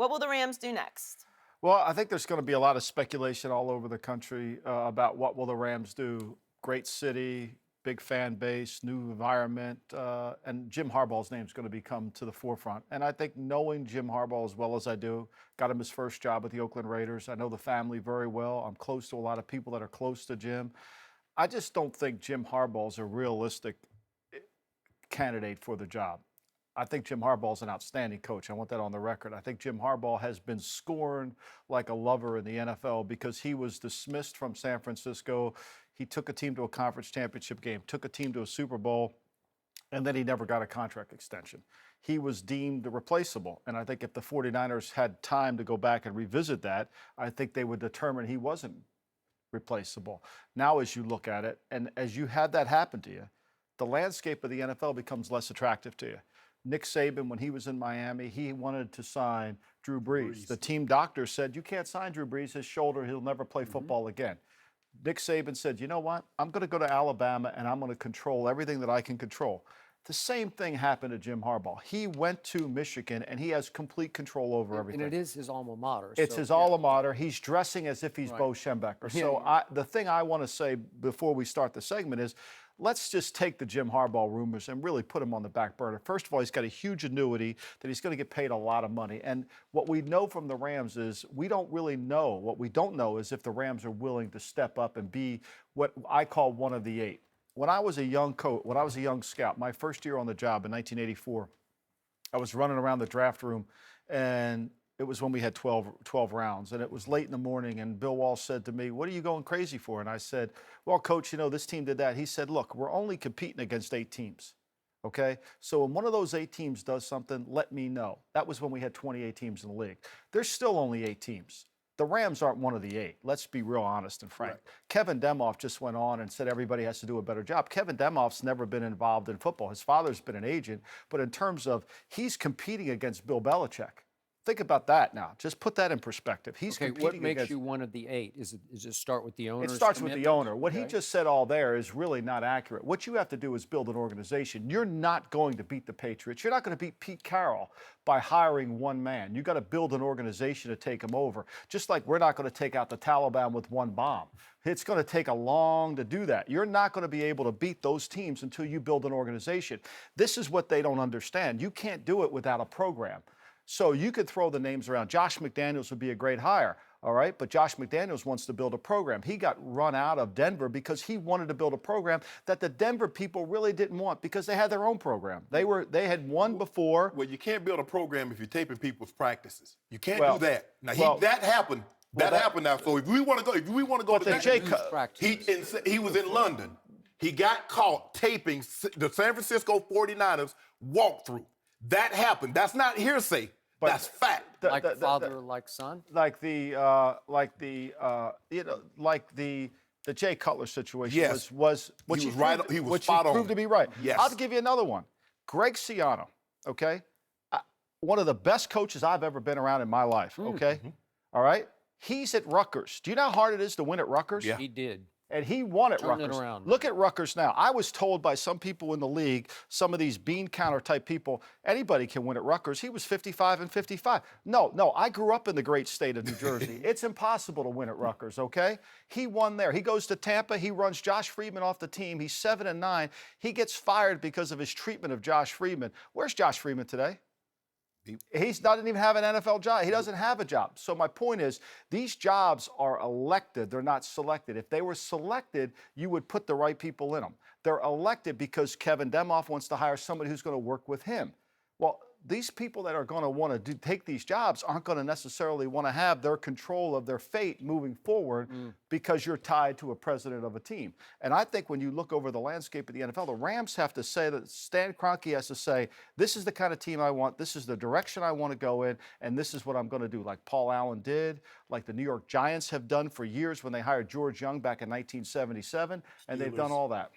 What will the Rams do next? Well, I think there's going to be a lot of speculation all over the country about what will the Rams do. Great city, big fan base, new environment, and Jim Harbaugh's name is going to become to the forefront. And I think knowing Jim Harbaugh as well as I do, got him his first job with the Oakland Raiders. I know the family very well. I'm close to a lot of people that are close to Jim. I just don't think Jim Harbaugh's a realistic candidate for the job. I think Jim Harbaugh is an outstanding coach. I want that on the record. I think Jim Harbaugh has been scorned like a lover in the NFL because he was dismissed from San Francisco. He took a team to a conference championship game, took a team to a Super Bowl, and then he never got a contract extension. He was deemed replaceable. And I think if the 49ers had time to go back and revisit that, I think they would determine he wasn't replaceable. Now, as you look at it, and as you had that happen to you, the landscape of the NFL becomes less attractive to you. Nick Saban, when he was in Miami, he wanted to sign Drew Brees. The team doctor said, you can't sign Drew Brees. His shoulder, he'll never play football again. Nick Saban said, you know what? I'm going to go to Alabama, and I'm going to control everything that I can control. The same thing happened to Jim Harbaugh. He went to Michigan, and he has complete control over everything. And it is his alma mater. It's his alma mater. He's dressing as if he's Bo Schembechler. So the thing I want to say before we start the segment is, let's just take the Jim Harbaugh rumors and really put him on the back burner. First of all, he's got a huge annuity that he's going to get paid a lot of money. And what we know from the Rams is we don't really know. What we don't know is if the Rams are willing to step up and be what I call one of the eight. When I was a young coach, when I was a young scout, my first year on the job in 1984, I was running around the draft room, and it was when we had 12 rounds, and it was late in the morning, and Bill Walsh said to me, what are you going crazy for? And I said, well, Coach, you know, this team did that. He said, look, we're only competing against 8 teams, okay? So when one of those 8 teams does something, let me know. That was when we had 28 teams in the league. There's still only 8 teams. The Rams aren't one of the 8. Let's be real honest and frank. Right. Kevin Demoff just went on and said everybody has to do a better job. Kevin Demoff's never been involved in football. His father's been an agent, but in terms of he's competing against Bill Belichick. Think about that now. Just put that in perspective. He's competing what makes against, you one of the 8? Is it start with the owner? It starts with the owner. What he just said all there is really not accurate. What you have to do is build an organization. You're not going to beat the Patriots. You're not going to beat Pete Carroll by hiring one man. You got to build an organization to take him over. Just like we're not going to take out the Taliban with one bomb. It's going to take a long to do that. You're not going to be able to beat those teams until you build an organization. This is what they don't understand. You can't do it without a program. So you could throw the names around. Josh McDaniels would be a great hire, all right? But Josh McDaniels wants to build a program. He got run out of Denver because he wanted to build a program that the Denver people really didn't want because they had their own program. They had won before. Well, you can't build a program if you're taping people's practices. You can't do that. Now, that happened. That happened now. So if we want to go to that, he was in London. He got caught taping the San Francisco 49ers walkthrough. That happened. That's not hearsay. That's fact. Like father, like son. Like the Jay Cutler situation was which he proved to be right. Yes. I'll give you another one. Greg Schiano, okay? One of the best coaches I've ever been around in my life, okay? All right? He's at Rutgers. Do you know how hard it is to win at Rutgers? Yeah. He did. And he won at Rutgers. Turn it around. Look at Rutgers now. I was told by some people in the league, some of these bean counter type people, anybody can win at Rutgers. He was 55 and 55. No, I grew up in the great state of New Jersey. It's impossible to win at Rutgers, okay? He won there. He goes to Tampa. He runs Josh Freeman off the team. He's 7-9. He gets fired because of his treatment of Josh Freeman. Where's Josh Freeman today? He doesn't even have an NFL job. He doesn't have a job. So my point is, these jobs are elected. They're not selected. If they were selected, you would put the right people in them. They're elected because Kevin Demoff wants to hire somebody who's going to work with him. Well, these people that are going to want to take these jobs aren't going to necessarily want to have their control of their fate moving forward because you're tied to a president of a team. And I think when you look over the landscape of the NFL, the Rams have to say that Stan Kroenke has to say, this is the kind of team I want, this is the direction I want to go in, and this is what I'm going to do, like Paul Allen did, like the New York Giants have done for years when they hired George Young back in 1977, and they've done all that.